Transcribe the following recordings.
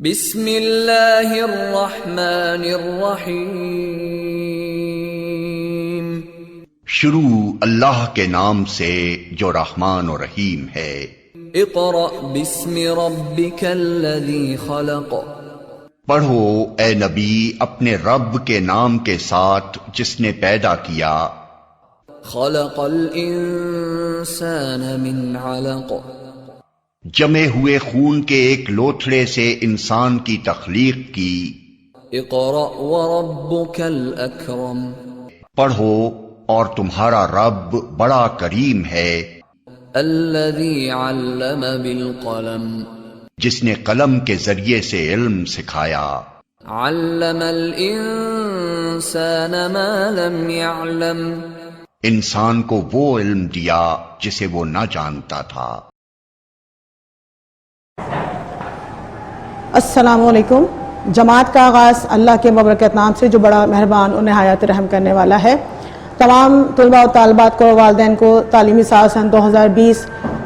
بسم اللہ الرحمن الرحیم۔ شروع اللہ کے نام سے جو رحمان و رحیم ہے۔ اقرأ بسم ربک الذی خلق۔ پڑھو اے نبی اپنے رب کے نام کے ساتھ جس نے پیدا کیا۔ خلق الانسان من علق۔ جمے ہوئے خون کے ایک لوتھڑے سے انسان کی تخلیق کی۔ اقرأ وربک الاکرم۔ پڑھو اور تمہارا رب بڑا کریم ہے۔ الذی علم بالقلم۔ جس نے قلم کے ذریعے سے علم سکھایا۔ علم الانسان ما لم يعلم۔ انسان کو وہ علم دیا جسے وہ نہ جانتا تھا۔ السلام علیکم۔ جماعت کا آغاز اللہ کے مبارک نام سے جو بڑا مہربان اور نہایت رحم کرنے والا ہے۔ تمام طلباء و طالبات کو، والدین کو تعلیمی سال سن 2020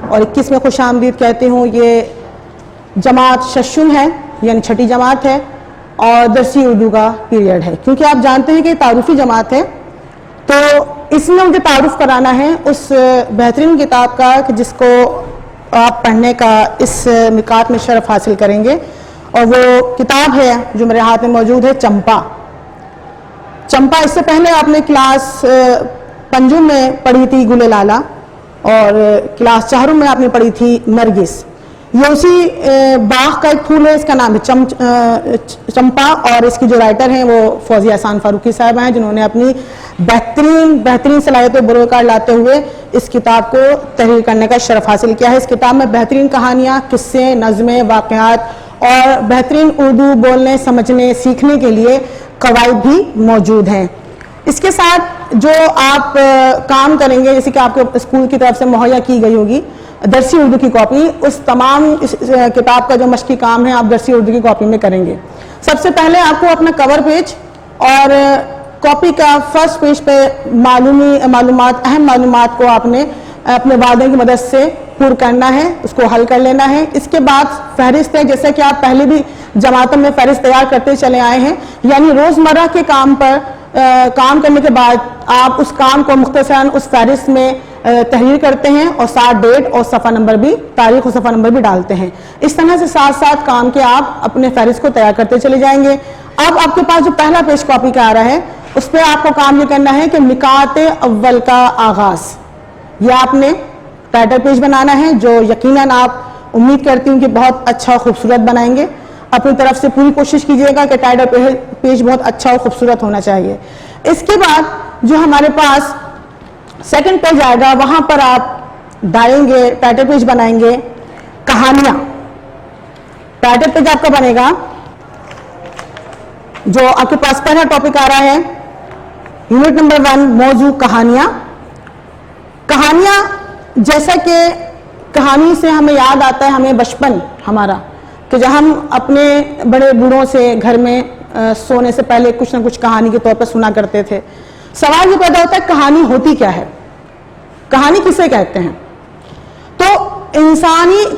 اور 21 میں خوش آمدید کہتی ہوں۔ یہ جماعت ششم ہے، یعنی چھٹی جماعت ہے اور درسی اردو کا پیریڈ ہے، کیونکہ آپ جانتے ہیں کہ تعارفی جماعت ہے، تو اس میں مجھے تعارف کرانا ہے اس بہترین کتاب کا کہ جس کو آپ پڑھنے کا اس مقام میں شرف حاصل کریں گے، اور وہ کتاب ہے جو میرے ہاتھ میں موجود ہے، چمپا۔ چمپا اس سے پہلے آپ نے کلاس پنجم میں پڑھی تھی گل لالا، اور کلاس چہارم میں آپ نے پڑھی تھی نرگس۔ یہ اسی باغ کا ایک پھول ہے، اس کا نام ہے چمپا، اور اس کی جو رائٹر ہیں وہ فوزیہ احسان فاروقی صاحبہ ہیں، جنہوں نے اپنی بہترین صلاحیتوں بروکار لاتے ہوئے اس کتاب کو تحریر کرنے کا شرف حاصل کیا ہے۔ اس کتاب میں بہترین کہانیاں، قصے، نظمیں، واقعات اور بہترین اردو بولنے، سمجھنے، سیکھنے کے لیے قواعد بھی موجود ہیں۔ اس کے ساتھ جو آپ کام کریں گے، جیسے کہ آپ کے اسکول کی طرف سے مہیا کی گئی ہوگی درسی اردو کی کاپی، اس تمام کتاب کا جو مشقی کام ہے آپ درسی اردو کی کاپی میں کریں گے۔ سب سے پہلے آپ کو اپنا کور پیج اور کاپی کا فرسٹ پیج پہ معلومات، اہم معلومات کو آپ نے اپنے والدین کی مدد سے پور کرنا ہے، اس کو حل کر لینا ہے۔ اس کے بعد فہرست ہے، جیسے کہ آپ پہلے بھی جماعتوں میں فہرست تیار کرتے چلے آئے ہیں، یعنی روزمرہ کے کام پر کام کرنے کے بعد آپ اس کام کو مختصراً اس فہرست میں تحریر کرتے ہیں، اور ساتھ ڈیٹ اور صفحہ نمبر بھی، تاریخ اور صفحہ نمبر بھی ڈالتے ہیں۔ اس طرح سے ساتھ کام کے آپ اپنے فہرست کو تیار کرتے چلے جائیں گے۔ اب آپ کے پاس جو پہلا پیج کاپی کا آ رہا ہے، اس پہ آپ کو کام یہ کرنا ہے کہ نکات اول کا آغاز، یہ آپ نے ٹائٹل پیج بنانا ہے، جو یقیناً آپ امید کرتی ہوں کہ بہت اچھا اور خوبصورت بنائیں گے۔ اپنی طرف سے پوری کوشش کیجیے گا کہ ٹائٹل پیج بہت اچھا اور خوبصورت ہونا چاہیے۔ اس کے بعد جو ہمارے پاس سیکنڈ پیج آئے گا، وہاں پر آپ ڈالیں گے، ٹائٹل پیج بنائیں گے کہانیاں۔ ٹائٹل پیج آپ کا بنے گا، جو آپ کے پاس پہلا ٹاپک آ رہا ہے، یونٹ نمبر 1، موضوع کہانیاں۔ کہانیاں، جیسا کہ کہانی سے ہمیں یاد آتا ہے ہمیں بچپن ہمارا، کہ جب ہم اپنے بڑے بوڑھوں سے گھر میں سونے سے پہلے کچھ نہ کچھ کہانی کے طور پر سنا کرتے تھے۔ سوال یہ پیدا ہوتا ہے کہانی ہوتی کیا ہے، کہانی کسے کہتے ہیں؟ تو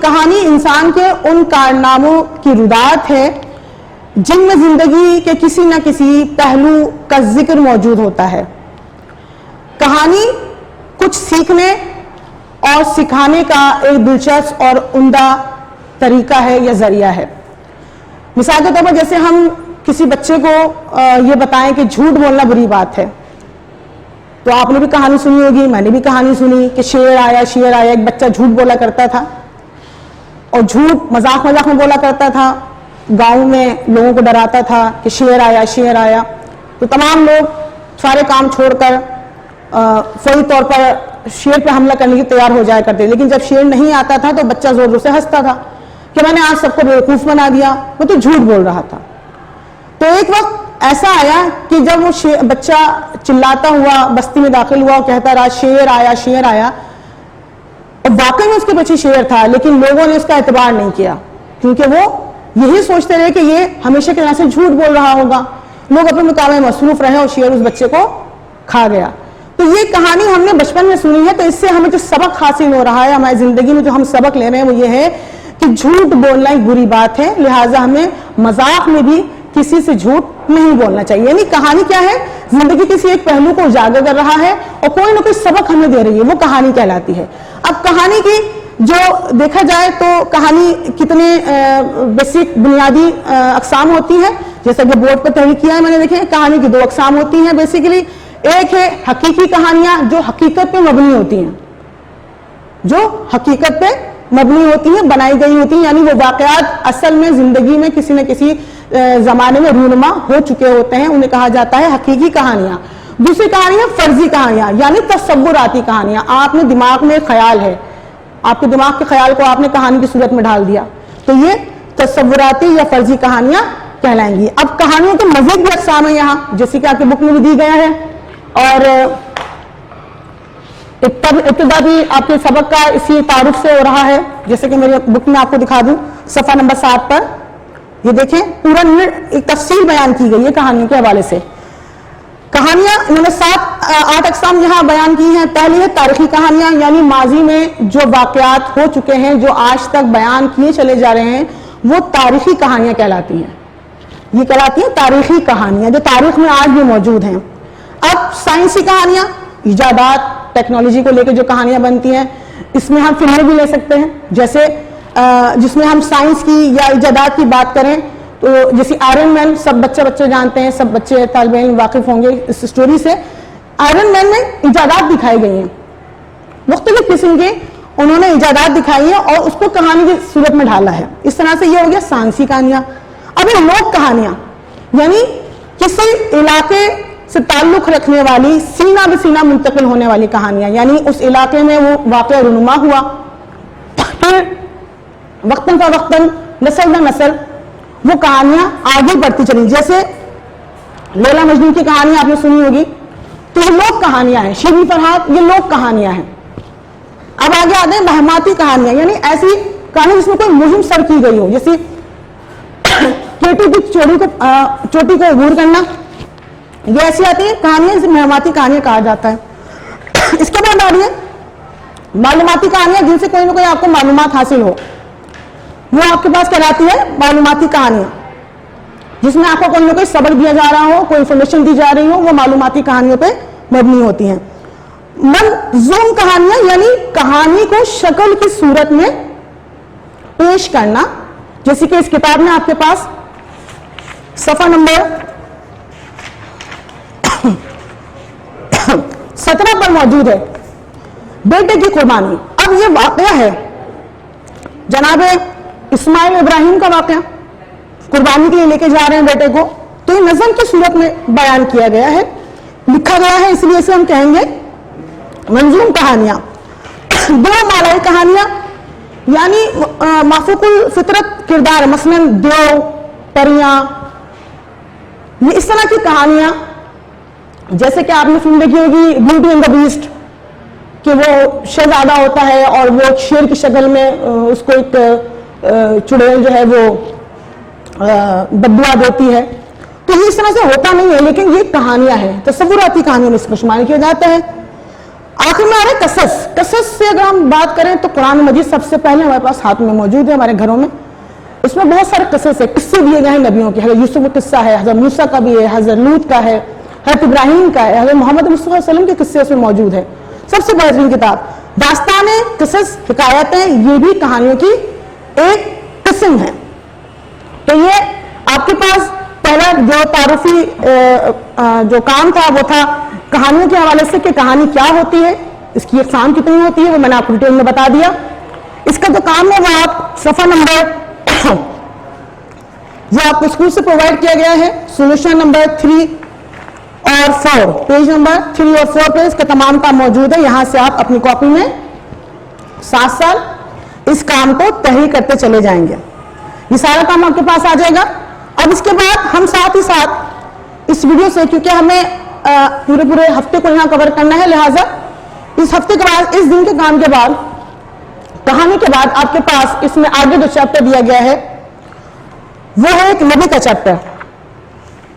کہانی انسان کے ان کارناموں کی رودات ہے جن میں زندگی کے کسی نہ کسی پہلو کا ذکر موجود ہوتا ہے۔ کہانی کچھ سیکھنے اور سکھانے کا ایک دلچسپ اور عمدہ طریقہ ہے یا ذریعہ ہے۔ مثال کے طور پر جیسے ہم کسی بچے کو یہ بتائیں کہ جھوٹ بولنا بری بات ہے، تو آپ نے بھی کہانی سنی ہوگی، میں نے بھی کہانی سنی کہ شیر آیا، ایک بچہ جھوٹ بولا کرتا تھا، اور جھوٹ مذاق میں بولا کرتا تھا، گاؤں میں لوگوں کو ڈراتا تھا کہ شیر آیا، تو تمام لوگ سارے کام چھوڑ کر فوری طور پر شیر پہ حملہ کرنے کی تیار ہو جایا کرتے، لیکن جب شیر نہیں آتا تھا تو بچہ زور زور سے ہنستا تھا کہ میں نے آج سب کو بیوقوف بنا دیا، وہ تو جھوٹ بول رہا تھا۔ تو ایک وقت ایسا آیا کہ جب وہ بچہ چلاتا ہوا بستی میں داخل ہوا اور کہتا رہا شیر آیا، اور واقعی میں اس کے پیچھے شیر تھا، لیکن لوگوں نے اس کا اعتبار نہیں کیا، کیونکہ وہ یہی سوچتے رہے کہ یہ ہمیشہ کی طرح سے جھوٹ بول رہا ہوگا۔ لوگ اپنے مقابلے میں مصروف رہے اور شیر اس بچے کو کھا گیا۔ تو یہ کہانی ہم نے بچپن میں سنی ہے، تو اس سے ہمیں جو سبق حاصل ہو رہا ہے، ہماری زندگی میں جو ہم سبق لے رہے ہیں وہ یہ ہے کہ جھوٹ بولنا ایک بری بات ہے، لہٰذا ہمیں مذاق میں بھی کسی سے جھوٹ نہیں بولنا چاہیے. یعنی کہانی کیا ہے؟ زندگی کسی ایک پہلو کو اجاگر کر رہا ہے اور کوئی نہ کوئی سبق ہمیں دے رہی ہے، وہ کہانی کہلاتی ہے. اب کہانی کی جو دیکھا جائے تو کہانی کتنے بیسک بنیادی اقسام ہوتی ہیں، جیسا کہ بورڈ پر تحریر کیا ہے میں نے. دیکھیں کہانی کی 2 اقسام ہوتی ہیں بیسیکلی. ایک ہے حقیقی کہانیاں جو حقیقت پہ مبنی ہوتی ہیں، جو حقیقت پہ مبنی ہوتی ہیں، بنائی گئی ہوتی ہیں، یعنی وہ واقعات اصل میں زندگی میں کسی نہ کسی زمانے میں رونما ہو چکے ہوتے ہیں، انہیں کہا جاتا ہے حقیقی کہانیاں. دوسری کہانیاں فرضی کہانیاں، یعنی تصوراتی کہانیاں. آپ نے دماغ میں خیال ہے، آپ کے دماغ کے خیال کو آپ نے کہانی کی صورت میں ڈال دیا، تو یہ تصوراتی یا فرضی کہانیاں کہلائیں گی. اب کہانیوں کے مزید بھی اقسام ہیں یہاں، جیسے کہ آپ کے بک میں بھی دی گیا ہے، اور ابتدا بھی آپ کے سبق کا اسی تعارف سے ہو رہا ہے. جیسے کہ میرے بک میں آپ کو دکھا دوں صفحہ نمبر 7 پر، یہ دیکھیں پورا ایک تفصیل بیان کی گئی ہے کہانیوں کے حوالے سے. کہانیاں انہوں نے 8 اقسام یہاں بیان کی ہیں. پہلی ہے تاریخی کہانیاں، یعنی ماضی میں جو واقعات ہو چکے ہیں، جو آج تک بیان کیے چلے جا رہے ہیں، وہ تاریخی کہانیاں کہلاتی ہیں. یہ کہلاتی ہیں تاریخی کہانیاں جو تاریخ میں آج بھی موجود ہیں. اب سائنسی کہانیاں، ایجادات ٹیکنالوجی کو لے کے جو کہانیاں بنتی ہیں، اس میں ہم فلمیں بھی لے سکتے ہیں، جیسے جس میں ہم سائنس کی یا ایجادات کی بات کریں تو جیسے آئرن مین سب بچے جانتے ہیں، سب بچے طالب علم واقف ہوں گے اس سٹوری سے. آئرن مین میں ایجادات دکھائی گئی ہیں، مختلف قسم کے انہوں نے ایجادات دکھائی ہیں اور اس کو کہانی کی صورت میں ڈالا ہے. اس طرح سے یہ ہو گیا سائنسی کہانیاں. اب یہ لوک کہانیاں، یعنی کسی علاقے سے تعلق رکھنے والی، سینہ بہ سینہ منتقل ہونے والی کہانیاں، یعنی اس علاقے میں وہ واقعہ رونما ہوا، پھر وقتاً فوقتاً نسل نہ نسل وہ کہانیاں آگے بڑھتی چلی. جیسے لیلا مجنون کی کہانیاں آپ نے سنی ہوگی، تو یہ لوک کہانیاں ہیں. شیریں فرحات یہ لوک کہانیاں ہیں. اب آگے آتے ہیں مہماتی کہانیاں، یعنی ایسی کہانی جس میں کوئی مہم سر کی گئی ہو، جیسے کیٹو کی چوٹی کو عبور کرنا، یہ ایسی آتی ہے کہانیاں جسے مہماتی کہانیاں کہا جاتا ہے. اس کے بعد آ رہی ہے معلوماتی کہانیاں، جن سے کوئی نہ کوئی آپ کو معلومات حاصل ہو، وہ آپ کے پاس کہلاتی ہے معلوماتی کہانیاں. جس میں آپ کو کوئی نہ کوئی سبق دیا جا رہا ہو، کوئی انفارمیشن دی جا رہی ہو، وہ معلوماتی کہانیوں پہ مبنی ہوتی ہیں. منظوم کہانیاں، یعنی کہانی کو شکل کی صورت میں پیش کرنا، جیسے کہ اس کتاب میں آپ کے پاس صفحہ نمبر 17 پر موجود ہے بیٹے کی قربانی. اب یہ واقعہ ہے جناب اسماعیل ابراہیم کا واقعہ، قربانی کے لیے لے کے جا رہے ہیں بیٹے کو، تو یہ نظم کی صورت میں بیان کیا گیا ہے، لکھا گیا ہے، اس لیے اسے ہم کہیں گے منظوم کہانیاں. دو مالائی کہانیاں، یعنی مافوق الفطرت کردار، مثلا دیو، پریاں، یہ اس طرح کی کہانیاں. جیسے کہ آپ نے فلم دیکھی ہوگی بیوٹی اینڈ دا بیسٹ، کہ وہ شہزادہ ہوتا ہے اور وہ شیر کی شکل میں اس کو ایک چڑیل جو ہے وہ بددعا دیتی ہے. تو یہ اس طرح سے ہوتا نہیں ہے، لیکن یہ کہانیاں ہیں، تصوراتی کہانیوں میں اس کو شمار کیا جاتا ہے. آخر میں آ رہے قصص. قصص سے اگر ہم بات کریں تو قرآن مجید سب سے پہلے ہمارے پاس ہاتھ میں موجود ہے، ہمارے گھروں میں. اس میں بہت سارے قصص ہیں، قصے دیے گئے ہیں نبیوں کے. حضرت یوسف کا قصہ ہے، حضرت موسیٰ کا بھی ہے، حضرت لوط کا ہے، حضرت ابراہیم کا ہے، حضرت محمد مصطفیٰ صلی اللہ علیہ وسلم کے قصے اس میں موجود ہے. سب سے بہترین کتاب داستانیں، قصص، حکایتیں، یہ بھی کہانیوں کی ایک قسم ہے. تو یہ آپ کے پاس پہلا جو تعارفی جو کام تھا وہ تھا کہانیوں کے حوالے سے کہ کہانی کیا ہوتی ہے، اس کی اقسام کتنی ہوتی ہے، وہ میں نے آپ کو ڈیٹیل میں بتا دیا. اس کا جو کام ہے وہ آپ صفحہ نمبر یہ آپ کو اسکول سے پرووائڈ کیا گیا ہے، سولوشن نمبر 3 اور 4، پیج نمبر 3 اور 4 پہ اس کا تمام کام موجود ہے. یہاں سے آپ اپنی کاپی میں 7 سال اس کام کو تحریر کرتے چلے جائیں گے. یہ سارا کام آپ کے پاس آ جائے گا. اب اس کے بعد ہم ساتھ ہی ساتھ اس ویڈیو سے، کیونکہ ہمیں پورے ہفتے کو یہاں کور کرنا ہے، لہٰذا اس ہفتے کے بعد، اس دن کے کام کے بعد، کہانی کے بعد آپ کے پاس اس میں آگے جو چیپٹر دیا گیا ہے وہ ہے ایک نبی کا چیپٹر.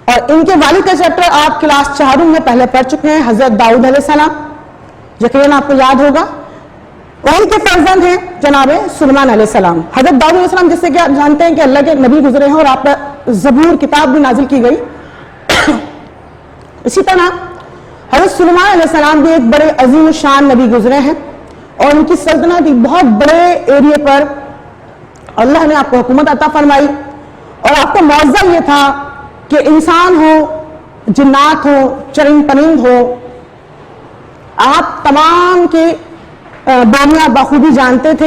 اور ان کے والد کا چیپٹر آپ کلاس 4 میں پہلے پڑھ چکے ہیں، حضرت داؤد علیہ السلام. یقیناً آپ کو یاد ہوگا ان کے فرزند ہیں جناب سلیمان علیہ السلام. حضرت داؤد علیہ السلام جس سے کہ آپ جانتے ہیں کہ اللہ کے نبی گزرے ہیں اور آپ پر زبور کتاب بھی نازل کی گئی. اسی طرح حضرت سلیمان علیہ السلام بھی ایک بڑے عظیم الشان نبی گزرے ہیں اور ان کی سلطنت ایک بہت بڑے ایریے پر اللہ نے آپ کو حکومت عطا فرمائی. اور آپ کا معاوضہ یہ تھا کہ انسان ہو، جنات ہو، چرند پرند ہو، آپ تمام کی بانیاں بخوبی جانتے تھے.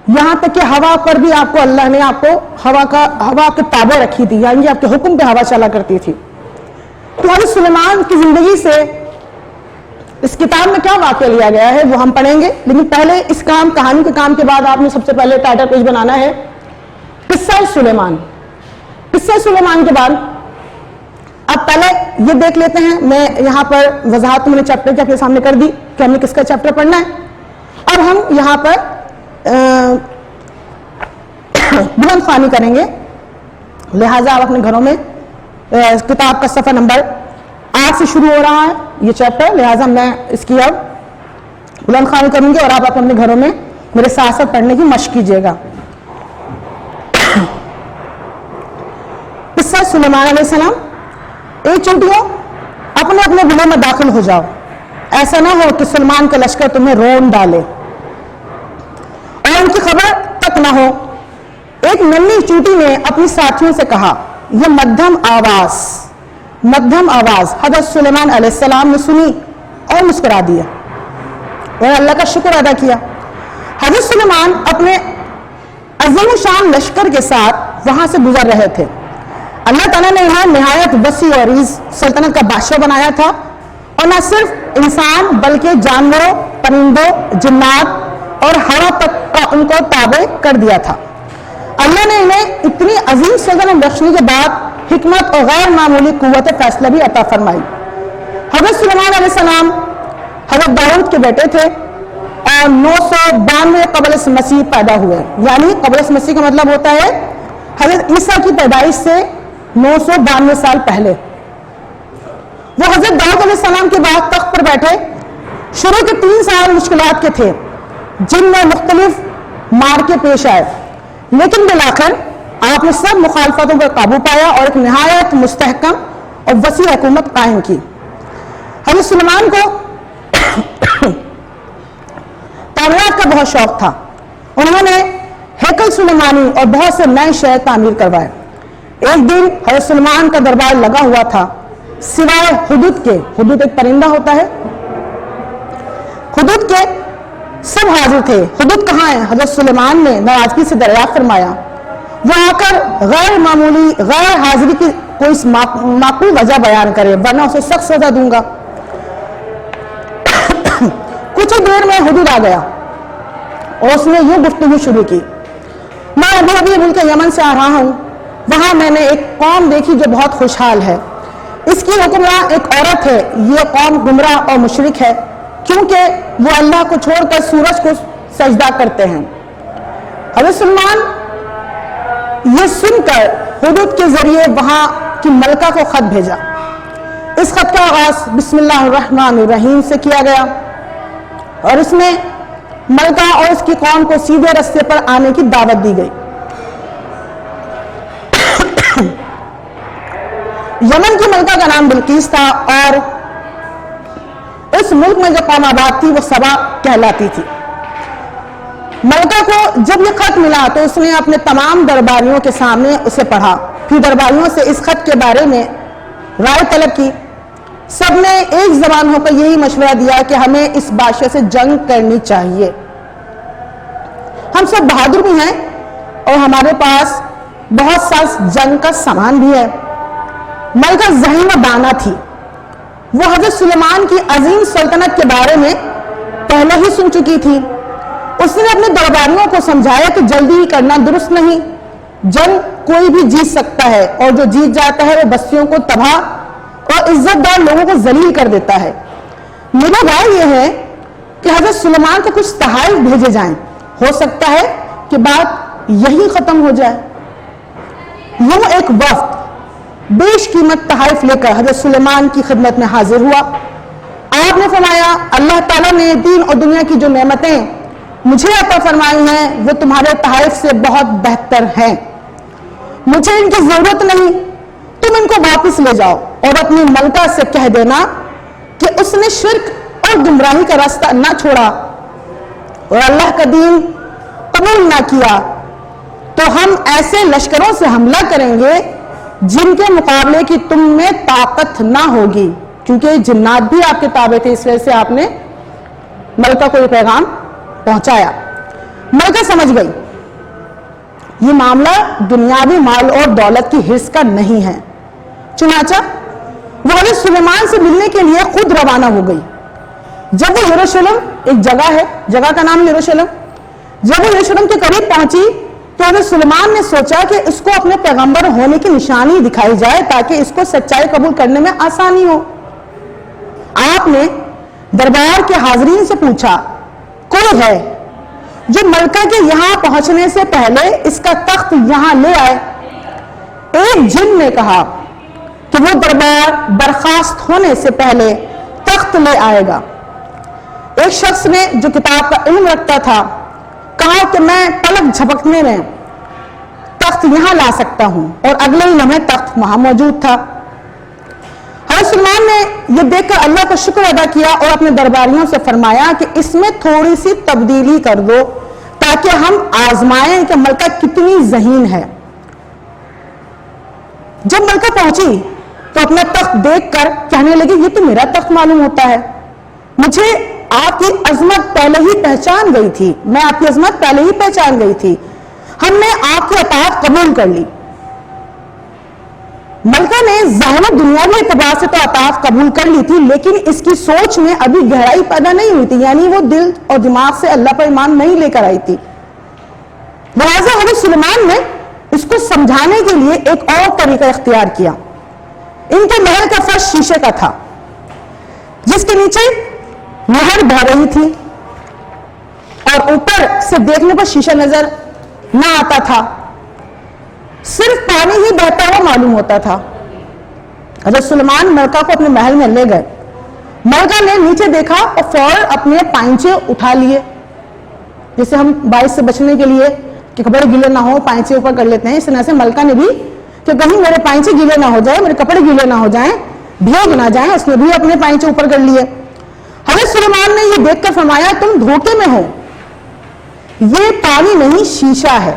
یہاں تک کہ ہوا پر بھی آپ کو اللہ نے آپ کو ہوا کے تابع رکھی تھی، یعنی آپ کے حکم پہ ہوا چلا کرتی تھی. تو حضرت سلیمان کی زندگی سے اس کتاب میں کیا واقعہ لیا گیا ہے وہ ہم پڑھیں گے. لیکن پہلے اس کہانی کے کام کے بعد آپ نے سب سے پہلے ٹائٹل پیج بنانا ہے قصہ سلیمان. قصہ سلیمان کے بعد اب پہلے یہ دیکھ لیتے ہیں، میں یہاں پر وضاحت میں نے چیپٹر کے سامنے کر دی کہ ہمیں کس کا چیپٹر پڑھنا ہے. اب ہم یہاں پر بلند خوانی کریں گے، لہٰذا آپ اپنے گھروں میں کتاب کا صفحہ نمبر 8 سے شروع ہو رہا ہے یہ چیپٹر، لہٰذا میں اس کی اب بلند خوانی کروں گی اور آپ اپنے گھروں میں میرے ساتھ ساتھ پڑھنے کی مشق کیجیے گا. قصہ سلیمان علیہ السلام. ایک چونٹیوں اپنے اپنے ضلع میں داخل ہو جاؤ، ایسا نہ ہو کہ سلیمان کا لشکر تمہیں رون ڈالے اور ان کی خبر تک نہ ہو. ایک ننھی چونٹی نے اپنی ساتھیوں سے کہا. یہ مدھم آواز حضرت سلیمان علیہ السلام نے سنی اور مسکرا دیا اور اللہ کا شکر ادا کیا. حضرت سلیمان اپنے عظیم شان لشکر کے ساتھ وہاں سے گزر رہے تھے. اللہ تعالیٰ نے یہاں نہایت وسیع اور عریض سلطنت کا بادشاہ بنایا تھا، اور نہ صرف انسان بلکہ جانوروں، پرندوں، جنات اور ہوا تک کا ان کو تابع کر دیا تھا. اللہ نے انہیں اتنی عظیم سلطنت بخشنے کے بعد حکمت اور غیر معمولی قوت فیصلہ بھی عطا فرمائی. حضرت سلیمان علیہ السلام حضرت داؤد کے بیٹے تھے اور 992 قبل مسیح پیدا ہوئے. یعنی قبل مسیح کا مطلب ہوتا ہے حضرت عیسیٰ کی پیدائش سے 992 سال پہلے. وہ حضرت داؤد علیہ السلام کے بعد تخت پر بیٹھے. شروع کے 3 سال مشکلات کے تھے جن میں مختلف مارکے پیش آئے، لیکن بالآخر آپ نے سب مخالفتوں پر قابو پایا اور ایک نہایت مستحکم اور وسیع حکومت قائم کی. حضرت سلیمان کو تعمیرات کا بہت شوق تھا. انہوں نے ہیکل سلیمانی اور بہت سے نئے شہر تعمیر کروائے. ایک دن حضرت سلیمان کا دربار لگا ہوا تھا، سوائے حدود کے. حدود ایک پرندہ ہوتا ہے. حدود کے سب حاضر تھے. حدود کہاں ہے؟ حضرت سلیمان نے ناراضگی سے دریافت فرمایا. وہ آ کر غیر معمولی غیر حاضری کی کوئی معقول وجہ بیان کرے ورنہ اسے سخت سزا دوں گا. کچھ دیر میں حدود آ گیا اور اس نے یوں گفتگو شروع کی. میں ابھی ملک یمن سے آ رہا ہوں. وہاں میں نے ایک قوم دیکھی جو بہت خوشحال ہے. اس کی حکمراں ایک عورت ہے. یہ قوم گمراہ اور مشرک ہے کیونکہ وہ اللہ کو چھوڑ کر سورج کو سجدہ کرتے ہیں. حضرت سلیمان یہ سن کر حدود کے ذریعے وہاں کی ملکہ کو خط بھیجا. اس خط کا آغاز بسم اللہ الرحمن الرحیم سے کیا گیا اور اس میں ملکہ اور اس کی قوم کو سیدھے راستے پر آنے کی دعوت دی گئی. یمن کی ملکہ کا نام بلقیس تھا اور اس ملک میں جو قوم آباد تھی وہ سبا کہلاتی تھی. ملکہ کو جب یہ خط ملا تو اس نے اپنے تمام درباریوں کے سامنے اسے پڑھا. پھر درباریوں سے اس خط کے بارے میں رائے طلب کی. سب نے ایک زبان ہو کر یہی مشورہ دیا کہ ہمیں اس بادشاہ سے جنگ کرنی چاہیے. ہم سب بہادر بھی ہیں اور ہمارے پاس بہت سا جنگ کا سامان بھی ہے. ملکہ ذہین و دانا تھی. وہ حضرت سلیمان کی عظیم سلطنت کے بارے میں پہلے ہی سن چکی تھی. اس نے اپنے درباریوں کو سمجھایا کہ جلدی کرنا درست نہیں. جنگ کوئی بھی جیت سکتا ہے اور جو جیت جاتا ہے وہ بستیوں کو تباہ اور عزت دار لوگوں کو ذلیل کر دیتا ہے. میرا رائے یہ ہے کہ حضرت سلیمان کو کچھ تحائف بھیجے جائیں. ہو سکتا ہے کہ بات یہی ختم ہو جائے. یوں ایک وفد بیش قیمت تحائف لے کر حضرت سلیمان کی خدمت میں حاضر ہوا. آپ نے فرمایا اللہ تعالیٰ نے دین اور دنیا کی جو نعمتیں مجھے عطا فرمائی ہیں وہ تمہارے تحائف سے بہت بہتر ہیں، مجھے ان کی ضرورت نہیں، تم ان کو واپس لے جاؤ اور اپنی ملکہ سے کہہ دینا کہ اس نے شرک اور گمراہی کا راستہ نہ چھوڑا اور اللہ کا دین قبول نہ کیا تو ہم ایسے لشکروں سے حملہ کریں گے جن کے مقابلے کی تم میں طاقت نہ ہوگی، کیونکہ جنات بھی آپ کے تابع تھے، اس وجہ سے آپ نے ملکہ کو یہ پیغام پہنچایا۔ ملکہ سمجھ گئی یہ معاملہ دنیاوی مال اور دولت کی حرص کا نہیں ہے، چنانچہ وہ حضرت سلیمان سے ملنے کے لیے خود روانہ ہو گئی۔ جب وہ یروشلم، ایک جگہ ہے، جگہ کا نام یروشلم، جب وہ یروشلم کے قریب پہنچی تو حضرت سلیمان نے سوچا کہ اس کو اپنے پیغمبر ہونے کی نشانی دکھائی جائے تاکہ اس کو سچائی قبول کرنے میں آسانی ہو۔ آپ نے دربار کے حاضرین سے پوچھا کوئی ہے جو ملکہ کے یہاں پہنچنے سے پہلے اس کا تخت یہاں لے آئے؟ ایک جن نے کہا کہ وہ دربار برخاست ہونے سے پہلے تخت لے آئے گا۔ ایک شخص نے جو کتاب کا علم رکھتا تھا کہا کہ میں پلک جھپکنے میں تخت یہاں لا سکتا ہوں، اور اگلے ہی لمحے تخت وہاں موجود تھا۔ حضرت سلیمان نے یہ دیکھ کر اللہ کا شکر ادا کیا اور اپنے درباریوں سے فرمایا کہ اس میں تھوڑی سی تبدیلی کر دو تاکہ ہم آزمائیں کہ ملکہ کتنی ذہین ہے۔ جب ملکہ پہنچی تو اپنا تخت دیکھ کر کہنے لگی یہ تو میرا تخت معلوم ہوتا ہے، مجھے آپ کی عظمت پہلے ہی پہچان گئی تھی، میں آپ کی عظمت پہلے ہی پہچان گئی تھی، ہم نے آپ کی اطاعت قبول کر لی۔ ملکہ نے ظاہر دنیاوی اعتبار سے تو اطاعت قبول کر لی تھی، لیکن اس کی سوچ میں ابھی گہرائی پیدا نہیں ہوئی تھی، یعنی وہ دل اور دماغ سے اللہ پر ایمان نہیں لے کر آئی تھی۔ لہٰذا حضرت سلیمان نے اس کو سمجھانے کے لیے ایک اور طریقہ اختیار کیا۔ ان کے محل کا فرش شیشے کا تھا جس کے نیچے نہر بہہ رہی تھی اور اوپر سے دیکھنے پر شیشہ نظر نہ آتا تھا، صرف پانی ہی بہتا ہوا معلوم ہوتا تھا۔ حضرت سلیمان ملکہ کو اپنے محل میں لے گئے۔ ملکہ نے نیچے دیکھا اور فوراً اپنے پائنچے اٹھا لیے، جیسے ہم بارش سے بچنے کے لیے کہ کپڑے گیلے نہ ہو پائنچے اوپر کر لیتے ہیں، اس طرح سے ملکہ نے بھی کہ کہیں میرے پائنچے گیلے نہ ہو جائیں، میرے کپڑے گیلے نہ ہو جائیں، بھیگ نہ جائیں، اس نے بھی اپنے پائنچے اوپر کر لیے۔ حضرت سلیمان نے یہ دیکھ کر فرمایا تم دھوکے میں ہو، یہ پانی نہیں شیشہ ہے۔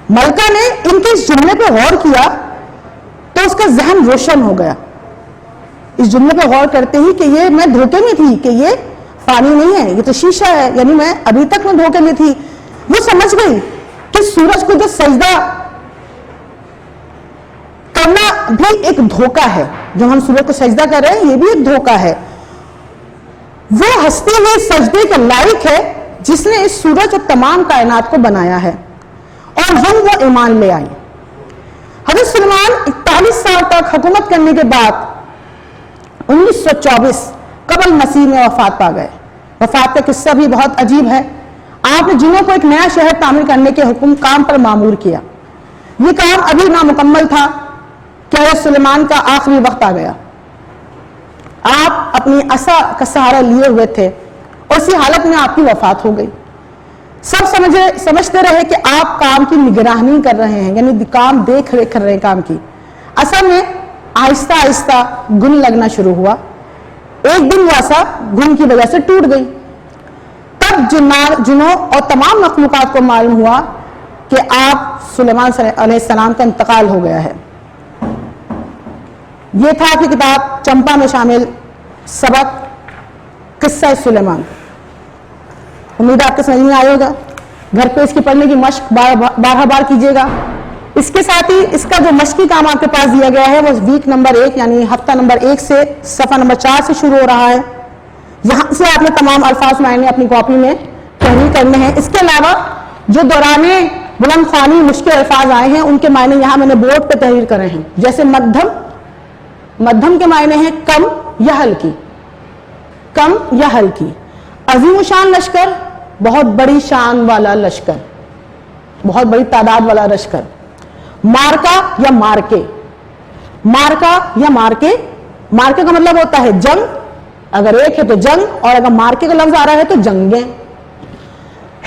ملکہ نے ان کے اس جملے پہ غور کیا تو اس کا ذہن روشن ہو گیا، اس جملے پہ غور کرتے ہی کہ یہ میں دھوکے میں تھی، کہ یہ پانی نہیں ہے، یہ تو شیشہ ہے، یعنی میں ابھی تک میں دھوکے میں تھی۔ وہ سمجھ گئی کہ سورج کو جو سجدہ کرنا بھی ایک دھوکہ ہے، جو ہم سورج کو سجدہ کر رہے ہیں یہ بھی ایک دھوکہ ہے۔ وہ ہستی ہوئے سجدے کے لائق ہے جس نے اس سورج اور تمام کائنات کو بنایا ہے، اور وہ ایمان لے آئی۔ حضرت سلیمان 41 سال تک حکومت کرنے کے بعد 1924 قبل مسیح میں وفات پا گئے۔ وفات کا قصہ بھی بہت عجیب ہے۔ آپ نے جنوں کو ایک نیا شہر تعمیر کرنے کے کام پر معمور کیا۔ یہ کام ابھی نامکمل تھا کہ حضرت سلیمان کا آخری وقت آ گیا۔ آپ اپنی عصا کا سہارا لیے ہوئے تھے اور اسی حالت میں آپ کی وفات ہو گئی۔ سب سمجھتے رہے کہ آپ کام کی نگرانی کر رہے ہیں، یعنی کام دیکھ ریکھ کر رہے ہیں کام کی۔ اصل میں آہستہ آہستہ گن لگنا شروع ہوا۔ ایک دن یہ عصا گن کی وجہ سے ٹوٹ گئی۔ تب جنوں اور تمام مخلوقات کو معلوم ہوا کہ آپ سلیمان علیہ السلام کا انتقال ہو گیا ہے۔ یہ تھا کہ کتاب چمپا میں شامل سبق قصہ سلیمان۔ امید آپ کو سمجھ میں آئے گا، گھر پہ اس کی پڑھنے کی مشق بار کیجیے گا۔ اس کے ساتھ ہی اس کا جو مشقی کام آپ کے پاس دیا گیا ہے وہ ویک نمبر 1 یعنی ہفتہ نمبر 1 سے صفحہ نمبر 4 سے شروع ہو رہا ہے۔ یہاں سے آپ نے تمام الفاظ معنی اپنی کاپی میں تحریر کرنے ہیں۔ اس کے علاوہ جو دوران بلند خوانی مشکل الفاظ آئے ہیں ان کے معنی یہاں میں نے بورڈ پہ تحریر کرے ہیں، جیسے مدھم کے معنی ہیں کم یا ہلکی، کم یا ہلکی۔ عظیم شان لشکر، بہت بڑی شان والا لشکر، بہت بڑی تعداد والا لشکر۔ مارکا یا مارکے، مارکا یا مارکے، مارکے کا مطلب ہوتا ہے جنگ، اگر ایک ہے تو جنگ، اور اگر مارکے کا لفظ آ رہا ہے تو جنگیں،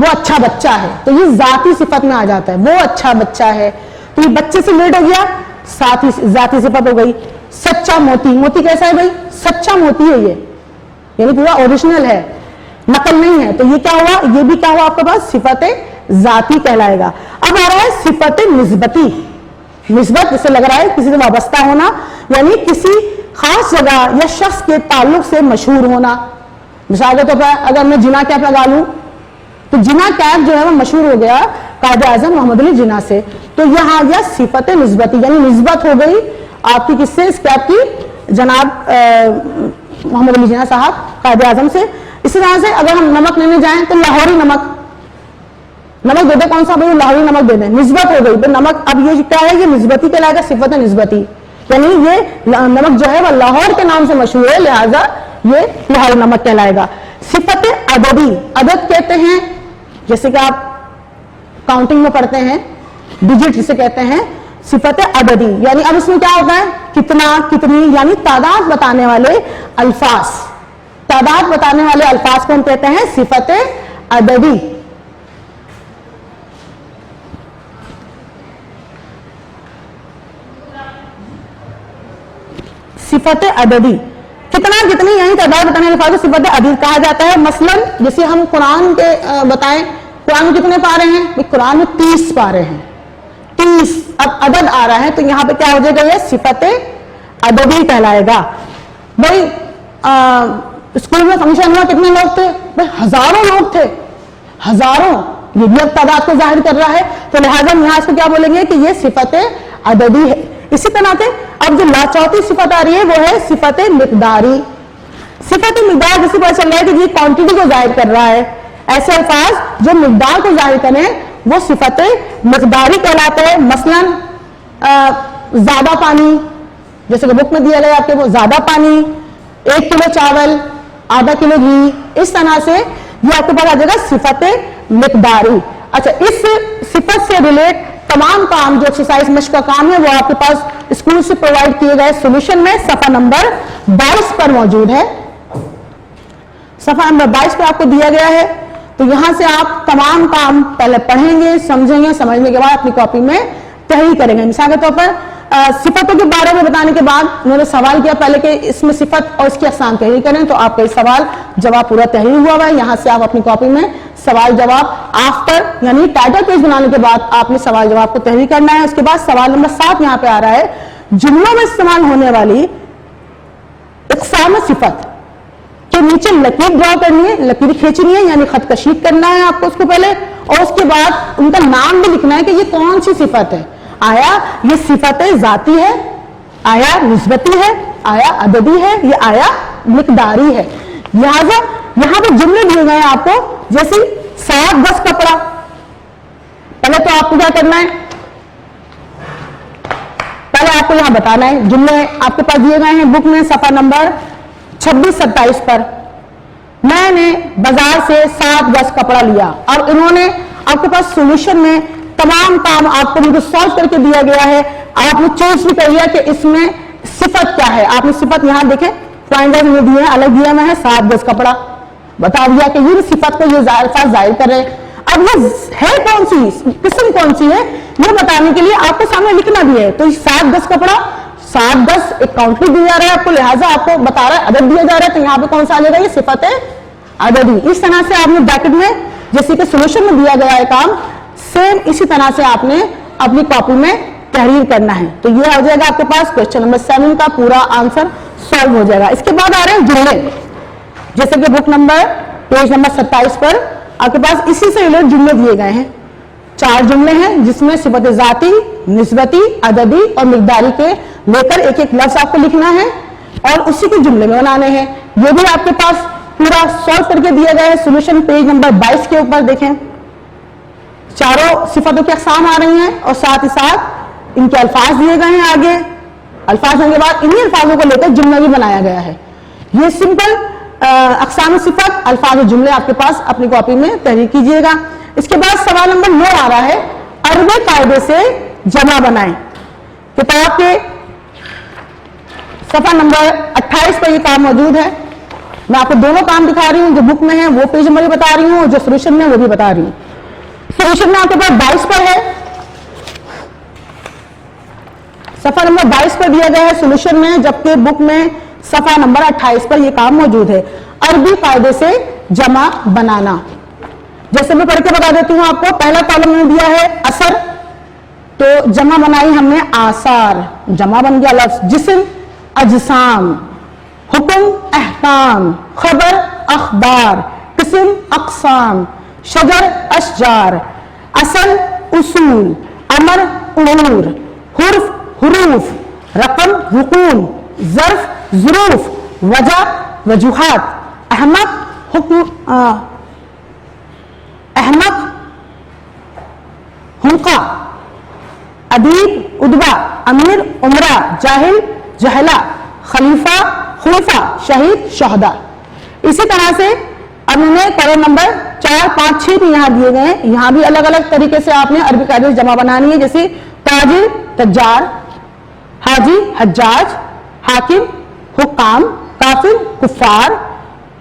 وہ اچھا بچہ ہے، تو یہ ذاتی صفت میں آ جاتا ہے، وہ اچھا بچہ ہے، تو یہ بچے سے ریلیٹ ہو گیا، ساتھ ہی ذاتی صفت ہو گئی۔ سچا موتی، موتی کیسا ہے بھائی؟ سچا موتی ہے یہ، یعنی پورا اوریجنل ہے، نقل نہیں ہے، تو یہ کیا ہوا؟ یہ بھی کیا ہوا آپ کے پاس؟ صفت ذاتی کہلائے گا۔ اب آ رہا ہے صفت نسبتی، نسبت جسے لگ رہا ہے کسی سے وابستہ ہونا، یعنی کسی خاص جگہ یا شخص کے تعلق سے مشہور ہونا۔ مثال کے طور پر اگر میں جناح کیپ لگا لوں تو جناح کیپ جو ہے وہ مشہور ہو گیا قائد اعظم محمد علی جناح سے، تو یہاں آ گیا صفت نسبتی، یعنی نسبت ہو گئی آپ کی کس سے؟ اس کیپ کی جناب محمد علی جناح صاحب قائد اعظم سے۔ اسی طرح سے اگر ہم نمک لینے جائیں تو لاہوری نمک، نمک دے دے کون سا بھائی؟ لاہوری نمک دے دیں، نسبت ہو گئی تو نمک، اب یہ کیا ہے؟ یہ نسبتی کہلائے گا، صفت نسبتی، یعنی یہ نمک جو ہے وہ لاہور کے نام سے مشہور ہے، لہذا یہ لاہوری نمک کہلائے گا۔ صفت عددی، عدد کہتے ہیں جیسے کہ آپ کاؤنٹنگ میں پڑھتے ہیں، ڈیجٹ جسے کہتے ہیں، صفت عددی، یعنی اب اس میں کیا ہوتا ہے؟ کتنا، کتنی، یعنی تعداد بتانے والے الفاظ، تعداد بتانے والے الفاظ کو ہم کہتے ہیں صفت عددی۔ صفت عددی، کتنا، کتنی، یعنی تعداد بتانے والے الفاظ کو صفت عددی کہا جاتا ہے۔ مثلا جیسے ہم قرآن کے بتائیں، قرآن میں کتنے پارے ہیں؟ قرآن میں 30 پارے ہیں، 30، اب عدد آ رہا ہے تو یہاں پہ کیا ہو جائے گا؟ یہ صفت عددی کہلائے گا۔ بھائی اسکول میں فنکشن ہوا، کتنے لوگ تھے؟ بھائی ہزاروں لوگ تھے، ہزاروں، یہ بھی اب تعداد کو ظاہر کر رہا ہے، تو لہٰذا یہاں اس کو کیا بولیں گے کہ یہ صفت عددی ہے۔ اسی طرح سے اب جو لاچوتی صفت آ رہی ہے وہ ہے صفت مقداری۔ صفت مقدار جسے پتہ چل رہا ہے کہ یہ کوانٹٹی کو ظاہر کر رہا ہے، ایسے الفاظ جو مقدار کو ظاہر کریں وہ صفت مقداری کہلاتے ہیں۔ مثلا زیادہ پانی، جیسے کہ بک میں دیا گیا آپ کے، وہ زیادہ پانی، 1 کلو چاول، آدھا کلو گھی، اس طرح سے یہ آپ کے پاس آ جائے گا صفت مقداری۔ اچھا، اس صفت سے ریلیٹ تمام کام جو ایکسرسائز مشق کا کام ہے وہ آپ کے پاس اسکول سے پرووائڈ کیے گئے سولوشن میں صفحہ نمبر 22 پر موجود ہے۔ صفحہ نمبر 22 پر آپ کو دیا گیا ہے، تو یہاں سے آپ تمام کام پہلے پڑھیں گے، سمجھیں گے، سمجھنے کے بعد اپنی کاپی میں تحریر کریں گے۔ مثال کے طور پر صفتوں کے بارے میں بتانے کے بعد انہوں نے سوال کیا پہلے کہ اس میں صفت اور اس کی اقسام تحریر کریں، تو آپ کا سوال جواب پورا تحریر ہوا ہے، یہاں سے آپ اپنی کاپی میں سوال جواب آفٹر یعنی ٹائٹل پیج بنانے کے بعد آپ نے سوال جواب کو تحریر کرنا ہے۔ اس کے بعد سوال نمبر 7 یہاں پہ آ رہا ہے، جملوں میں استعمال ہونے والی اقسام صفت کے نیچے لکیر ڈرا کرنی ہے، لکیر کھینچنی ہے، یعنی خط کشید کرنا ہے آپ کو اس کو پہلے، اور اس کے بعد ان کا نام بھی لکھنا ہے کہ یہ کون سی صفت ہے، آیا یہ صفت ذاتی ہے، آیا نسبتی ہے، آیا عددی ہے، یہ آیا مقداری ہے۔ لہذا یہاں پہ جملے دیے گئے ہیں آپ کو، جیسے 7 گز کپڑا، پہلے تو آپ کو کیا کرنا ہے؟ پہلے آپ کو یہاں بتانا ہے، جملے آپ کے پاس دیے گئے ہیں بک میں صفحہ نمبر 26-27 پر، میں نے بازار سے 7 گز کپڑا لیا، اور انہوں نے آپ کے پاس سولوشن میں تمام کام آپ کو بالکل سالو کر کے دیا گیا ہے، آپ نے چوز بھی کر لیا کہ اس میں صفت کیا ہے، آپ نے صفت یہاں دیکھیں پوائنٹر میں دیے ہیں، الگ دیا میں ہے 7 گز کپڑا، بتا دیا کہ یہ صفت کو یہ الفاظ ظاہر کر رہے ہیں۔ اب وہ ہے کون سی، قسم کون سی ہے، یہ بتانے کے لیے آپ کو سامنے لکھنا بھی ہے، تو 7 گز کپڑا، 7 گز ایک کاؤنٹر دیا جا رہا ہے آپ کو، لہٰذا آپ کو بتا رہا ہے عدد دیا جا رہا ہے، تو یہاں پہ کون سا آ جائے گا؟ یہ صفت ہے عددی۔ اس طرح سے آپ نے بریکٹ میں جیسے کہ سولوشن میں دیا گیا ہے کام، سیم اسی طرح سے آپ نے اپنی کاپی میں تحریر کرنا ہے، تو یہ ہو جائے گا آپ کے پاس کوشچن نمبر 7 کا پورا آنسر سالو ہو جائے گا۔ اس کے بعد آ رہے ہیں جملے، جیسے کہ بک نمبر پیج نمبر 27 پر آپ کے پاس اسی سے ریلیٹ جملے دیے گئے ہیں، 4 جملے ہیں جس میں صفت ذاتی، نسبتی، عددی اور مقداری کے لے کر ایک ایک لفظ آپ کو لکھنا ہے اور اسی کے جملے میں بنانے ہیں۔ یہ بھی آپ کے پاس پورا سالو کر کے دیا گیا ہے سولوشن پیج نمبر 22 کے اوپر، دیکھیں چاروں صفتوں کی اقسام آ رہی ہیں اور ساتھ ہی ساتھ ان کے الفاظ دیے گئے ہیں، آگے الفاظ ہونے کے بعد انہی الفاظوں کو لے کر جملہ بھی بنایا گیا ہے۔ یہ سمپل اقسام صفت الفاظ و جملے آپ کے پاس اپنی کاپی میں تحریر کیجیے گا۔ اس کے بعد سوال نمبر 9 آ رہا ہے، عربے قاعدے سے جمع بنائیں۔ کتاب کے صفحہ نمبر 28 پر یہ کام موجود ہے، میں آپ کو دونوں کام دکھا رہی ہوں, جو بک میں ہے وہ پیج نمبر بھی بتا رہی ہوں, جو سولوشن میں وہ بھی بتا رہی ہوں. سولوشن میں آپ کے پاس 22 پر ہے, صفحہ نمبر 22 پر دیا گیا ہے سولوشن میں, جبکہ بک میں صفحہ نمبر 28 پر یہ کام موجود ہے. عربی قاعدے سے جمع بنانا, جیسے میں پڑھ کے بتا دیتی ہوں آپ کو. پہلا کالم میں دیا ہے اثر, تو جمع بنائی ہم نے آثار, جمع بن گیا لفظ. جسم اجسام, حکم احکام, خبر اخبار, قسم اقسام, شجر اشجار, اصل اصول, امر امور, حرف حروف, رقم رقوم, ظرف ظروف, وجہ وجوہات, احمق حکم احمق حمقہ, ادیب ادبا, امیر امرا, جاہل جہلا, خلیفہ خلفا, شہید شہدا. اسی طرح سے اب انہیں کالم نمبر 4 5 6 بھی یہاں دیے گئے ہیں. یہاں بھی الگ الگ طریقے سے آپ نے عربی قاعدے سے جمع بنانی ہے, جیسے تاجر تجار, حاجی حجاج, حاکم حکام, کافر کفار,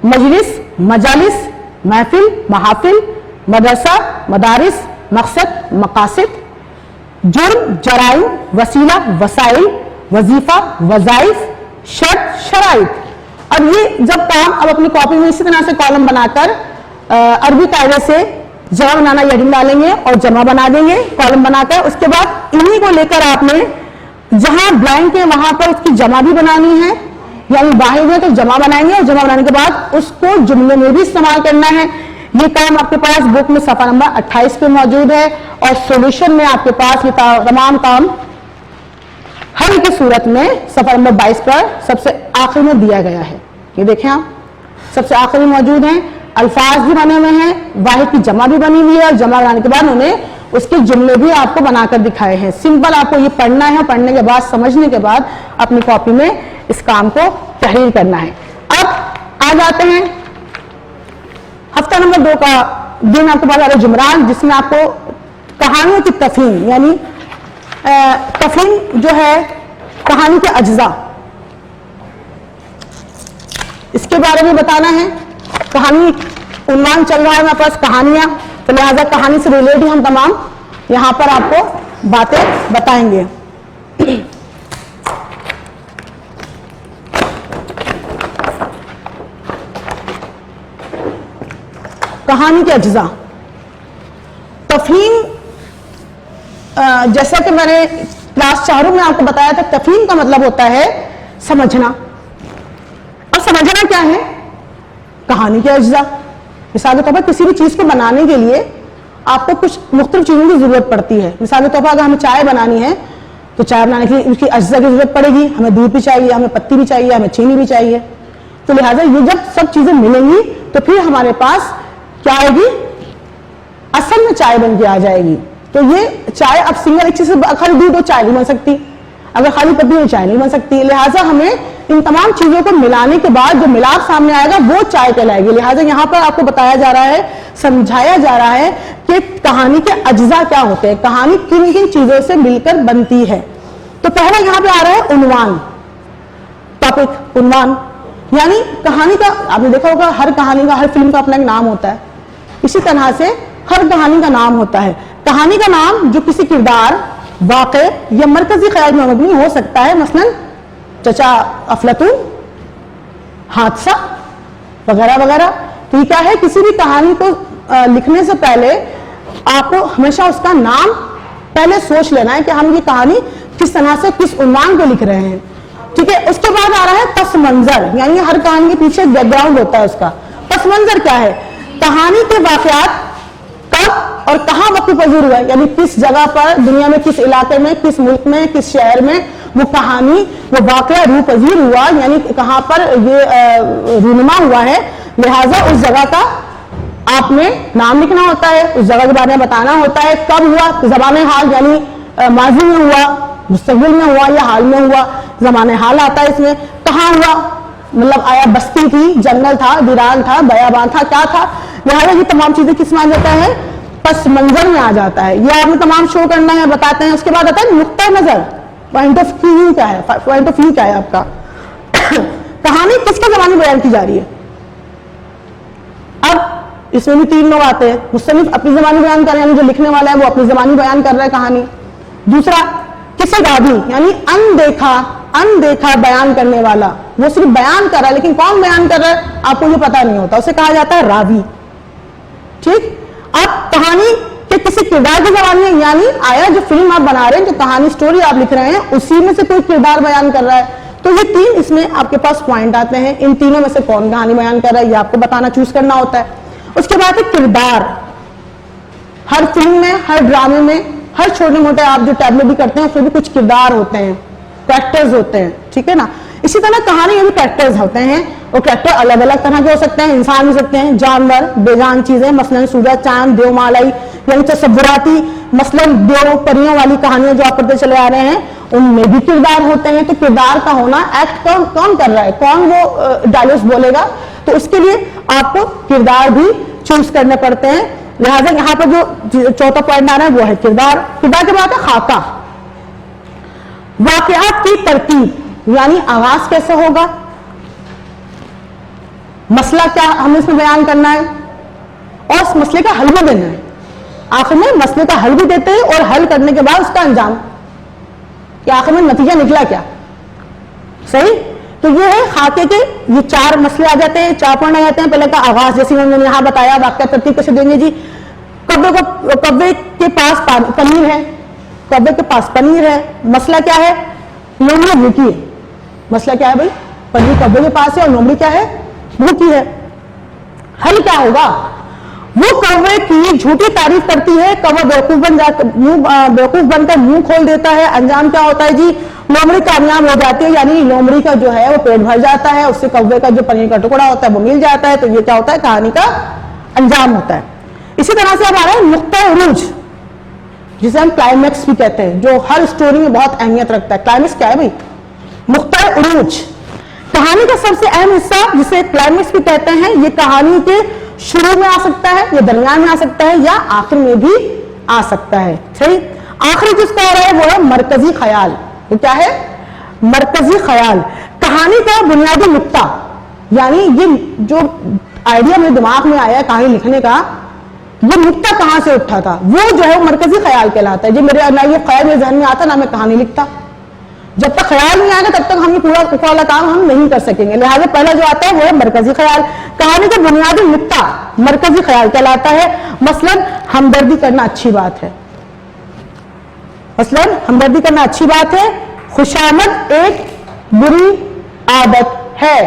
مجلس مجالس, محفل محافل, مدرسہ مدارس, مقصد مقاصد, جرم جرائم, وسیلہ وسائل, وظیفہ وظائف, شرط شرائط. اب یہ جب کام اب اپنی کاپی میں اسی طرح سے کالم بنا کر عربی قاعدے سے جمع بنانا یڈنگ ڈالیں گے اور جمع بنا دیں گے کالم بنا کر. اس کے بعد انہی کو لے کر آپ نے جہاں بلینک ہے وہاں پر اس کی جمع بھی بنانی ہے, یعنی واحد ہے تو جمع بنائیں گے, اور جمع بنانے کے بعد اس کو جملے میں بھی استعمال کرنا ہے. یہ کام آپ کے پاس بک میں صفحہ نمبر 28 پہ موجود ہے, اور سولوشن میں آپ کے پاس یہ تمام کام حل کی صورت میں صفحہ نمبر 22 پر سب سے آخر میں دیا گیا ہے. یہ دیکھیں آپ سب سے آخر میں موجود ہیں, الفاظ بھی بنے ہوئے ہیں, واحد کی جمع بھی بنی ہوئی ہے, اور جمع بنانے کے بعد انہیں اس کے جملے بھی آپ کو بنا کر دکھائے ہیں. سمپل آپ کو یہ پڑھنا ہے, پڑھنے کے بعد سمجھنے کے بعد اپنی کاپی میں اس کام کو تحریر کرنا ہے. اب آ جاتے ہیں ہفتہ نمبر 2 کا دن آپ کے پاس آ رہا ہے جمعرات, جس میں آپ کو کہانیوں کی تفہیم, یعنی تفہیم جو ہے کہانی کے اجزاء, اس کے بارے میں بتانا ہے. کہانی عنوان چل رہا ہے ہمارے پاس کہانیاں, تو لہٰذا کہانی سے ریلیٹڈ ہم تمام یہاں پر آپ کو باتیں بتائیں گے. کہانی کے اجزاء. تفہیم, جیسا کہ میں نے کلاس 4 میں آپ کو بتایا تھا, تفہیم کا مطلب ہوتا ہے سمجھنا. اور سمجھنا کیا ہے؟ کہانی کے اجزاء. مثال کے طور پر کسی بھی چیز کو بنانے کے لیے آپ کو کچھ مختلف چیزوں کی ضرورت پڑتی ہے. مثال کے طور پر اگر ہمیں چائے بنانی ہے تو چائے بنانے کے لیے اس کی اجزاء کی ضرورت پڑے گی. ہمیں دودھ بھی چاہیے, ہمیں پتی بھی چاہیے, ہمیں چینی بھی چاہیے. تو لہٰذا یہ جب سب چیزیں ملیں گی تو پھر ہمارے پاس کیا آئے گی, اصل میں چائے بن کے آ جائے گی. تو یہ چائے اب سنگل ایک چیز سے خالی دودھ ہو چائے نہیں بن سکتی, اگر خالی پتی ہو چائے نہیں بن سکتی. لہٰذا ہمیں ان تمام چیزوں کو ملانے کے بعد جو ملاپ سامنے آئے گا وہ چائے کہلائے گی. لہٰذا یہاں پر آپ کو بتایا جا رہا ہے, سمجھایا جا رہا ہے کہ کہانی کے اجزاء کیا ہوتے ہیں, کہانی کن کن چیزوں سے مل کر بنتی ہے. تو پہلا یہاں پہ آ رہا ہے عنوان, ٹاپک, عنوان. یعنی کہانی کا آپ نے دیکھا ہوگا ہر کہانی کا, ہر فلم کا اپنا ایک نام ہوتا ہے. اسی طرح سے ہر کہانی کا نام ہوتا ہے. کہانی کا نام جو کسی کردار, واقع یا مرکزی خیال میں مبنی ہو سکتا ہے, مثلا چچا افلاطون, حادثہ وغیرہ وغیرہ. تو یہ کیا ہے, کسی بھی کہانی کو لکھنے سے پہلے آپ کو ہمیشہ اس کا نام پہلے سوچ لینا ہے کہ ہم یہ کہانی کس طرح سے کس عنوان کو لکھ رہے ہیں. ٹھیک ہے. اس کے بعد آ رہا ہے پس منظر, یعنی ہر کہانی کے پیچھے بیک گراؤنڈ ہوتا ہے اس کا. پس منظر کیا ہے, کہانی کے واقعات کب اور کہاں وقت پذیر ہوا, یعنی کس جگہ پر دنیا میں, کس علاقے میں, کس ملک میں, کس شہر میں وہ کہانی وہ واقعہ روح پذیر ہوا, یعنی کہاں پر یہ رونما ہوا ہے. لہٰذا اس جگہ کا آپ نے نام لکھنا ہوتا ہے, اس جگہ کے بارے میں بتانا ہوتا ہے. کب ہوا, زمان حال, یعنی ماضی میں ہوا, مستقبل میں ہوا یا حال میں ہوا. زمان حال آتا ہے اس میں. کہاں ہوا, مطلب آیا بستی تھی, جنگل تھا, ویران تھا, بیابان تھا, کیا تھا. لہٰذا یہ تمام چیزیں کس میں آ جاتا ہے, پس منظر میں آ جاتا ہے. یہ آپ نے تمام شو کرنا ہے, بتاتے ہیں. اس کے بعد آتا ہے نقطہ نظر, پوائنٹ آف ویو کیا ہے, پوائنٹ آف ویو کیا ہے آپ کا. کہانی کس کے زمانے میں بیان کی جا رہی ہے, اب اس میں بھی 3 لوگ آتے ہیں. مصنف اپنی زبانی بیان کر رہے ہیں, یعنی جو لکھنے والا ہے وہ اپنی زبانی بیان کر رہا ہے کہانی. دوسرا کسی راوی یعنی اندیکھا بیان کرنے والا, وہ صرف بیان کر رہا ہے لیکن کون بیان کر رہا ہے آپ کو یہ پتا نہیں ہوتا, اسے کہا جاتا ہے راوی. ٹھیک. آپ کہانی کے کسی کردار کی زبان میں, یعنی آیا جو فلم آپ بنا رہے ہیں, جو کہانی سٹوری آپ لکھ رہے ہیں, اسی میں سے کوئی کردار بیان کر رہا ہے. تو یہ 3 اس میں آپ کے پاس پوائنٹ آتے ہیں. ان تینوں میں سے کون کہانی بیان کر رہا ہے یہ آپ کو بتانا, چوز کرنا ہوتا ہے. اس کے بعد ہے کردار. ہر فلم میں, ہر ڈرامے میں, ہر چھوٹے موٹے آپ جو ٹیبلو بھی کرتے ہیں اس میں بھی کچھ کردار ہوتے ہیں, کریکٹرز ہوتے ہیں. ٹھیک ہے نا. اسی طرح کہانی میں بھی کریکٹرز ہوتے ہیں. وہ کریکٹر الگ الگ طرح کے ہو سکتے ہیں, انسان ہو سکتے ہیں, جانور, بے جان چیزیں, مثلاً سورج, چاند, دیو مالائی, یعنی تصوراتی, مثلاً دیو پریوں والی کہانیاں جو آپ پڑھتے چلے آ رہے ہیں, ان میں بھی کردار ہوتے ہیں. تو کردار کا ہونا, ایکٹ کون کر رہا ہے, کون وہ ڈائلاگس بولے گا, تو اس کے لیے آپ کو کردار بھی چوز کرنے پڑتے ہیں. لہٰذا یہاں پر جو چوتھا پوائنٹ آ رہا ہے وہ ہے کردار. کردار کے بعد ہے خاکہ. واقعات کی ترتیب, یعنی آغاز کیسے ہوگا, مسئلہ کیا ہمیں اس میں بیان کرنا ہے, اور اس مسئلے کا حل بھی دینا ہے. آخر میں مسئلے کا حل بھی دیتے ہیں, اور حل کرنے کے بعد اس کا انجام, کہ آخر میں نتیجہ نکلا کیا. صحیح. تو یہ ہے خاکے کے یہ 4 مسئلے آ جاتے ہیں, 4 پوائنٹ آ جاتے ہیں. پہلے کا آغاز, جیسے میں نے یہاں بتایا, واقعہ ترتیب کیسے دیں گے جی. کبے کے پاس پنیر ہے, کبے کے پاس پنیر ہے, مسئلہ کیا ہے, لومڑی بھوکی ہے. مسئلہ کیا ہے بھائی, پنیر کبے کے پاس ہے اور لومڑی کیا ہے, بھوکی ہے. حل کیا ہوگا, وہ کوے کی جھوٹی تعریف کرتی ہے, کوہ بیوقوف بن کر منہ کھول دیتا ہے. انجام کیا ہوتا ہے جی, لومڑی کامیاب ہو جاتی ہے, یعنی لومڑی کا جو ہے وہ پیٹ بھر جاتا ہے, اس سے کوے کا جو پنیر کا ٹکڑا ہوتا ہے وہ مل جاتا ہے. تو یہ کیا ہوتا ہے, کہانی کا انجام ہوتا ہے. اسی طرح سے ہمارا نقطہ عروج, جسے ہم کلائمیکس بھی کہتے ہیں, جو ہر سٹوری میں بہت اہمیت رکھتا ہے. کلائمیکس کیا ہے بھائی, نقطہ عروج. کہانی کا سب سے اہم حصہ جسے کلائمیکس بھی کہتے ہیں, یہ کہانی کے شروع میں آ سکتا ہے, یا درمیان میں آ سکتا ہے, یا آخر میں بھی آ سکتا ہے. صحیح. آخری جس کا ہو رہا ہے وہ ہے مرکزی خیال. وہ کیا ہے, مرکزی خیال. کہانی کا بنیادی نقطہ, یعنی یہ جو آئیڈیا میرے دماغ میں آیا کہانی لکھنے کا, یہ نقطہ کہاں سے اٹھا تھا, وہ جو ہے مرکزی خیال کہلاتا ہے. جب نہ یہ خیال میرے ذہن میں آتا نہ میں کہانی لکھتا. جب تک خیال نہیں آئے گا تب تک ہم یہ پورا والا کام ہم نہیں کر سکیں گے. لہٰذا پہلا جو آتا ہے وہ ہے مرکزی خیال. کہانی کا بنیادی نقطہ مرکزی خیال کہلاتا ہے. مثلاً ہمدردی کرنا اچھی بات ہے, مثلاً ہمدردی کرنا اچھی بات ہے, خوشامد ایک بری عادت ہے.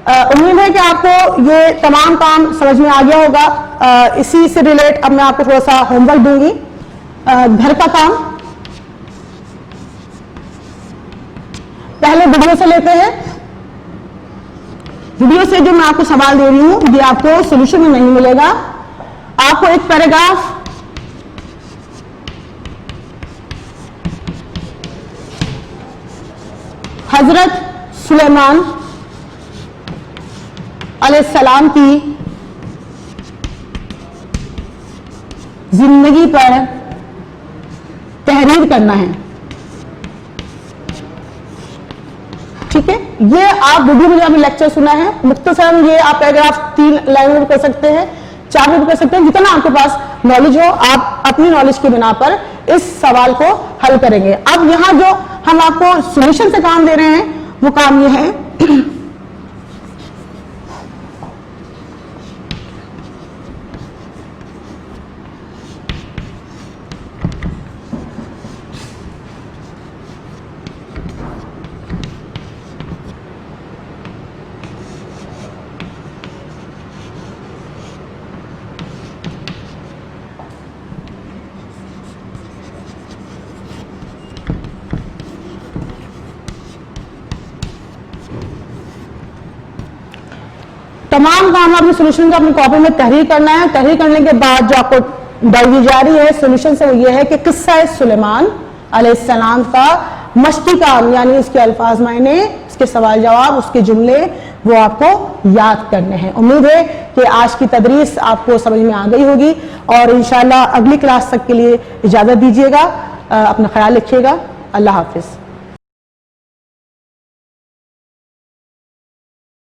امید ہے کہ آپ کو یہ تمام کام سمجھ میں آ گیا ہوگا. اسی سے ریلیٹ اب میں آپ کو تھوڑا سا ہوم ورک دوں گی. گھر کا کام پہلے ویڈیو سے لیتے ہیں. ویڈیو سے جو میں آپ کو سوال دے رہی ہوں یہ آپ کو سولوشن میں نہیں ملے گا. آپ کو ایک پیراگراف حضرت سلیمان علیہ السلام کی زندگی پر تحریر کرنا ہے. ٹھیک ہے. یہ آپ ویڈیو میں جو آپ نے لیکچر سنا ہے مختصراً, یہ آپ پیراگراف 3 لائنوں میں کر سکتے ہیں, 4 میں کر سکتے ہیں. جتنا آپ کے پاس نالج ہو آپ اپنی نالج کی بنا پر اس سوال کو حل کریں گے. اب یہاں جو ہم آپ کو سولوشن سے کام دے رہے ہیں وہ کام یہ ہے تمام کام آپ نے سولوشن کا اپنی کاپی میں تحریر کرنا ہے. تحریر کرنے کے بعد جو آپ کو ڈائیوری جاری ہے سولوشن سے وہ یہ ہے کہ قصہ سلیمان علیہ السلام کا مشقی کام, یعنی اس کے الفاظ معنی, اس کے سوال جواب, اس کے جملے وہ آپ کو یاد کرنے ہیں. امید ہے کہ آج کی تدریس آپ کو سمجھ میں آ گئی ہوگی اور انشاءاللہ اگلی کلاس تک کے لیے اجازت دیجیے گا. اپنا خیال رکھیے گا. اللہ حافظ.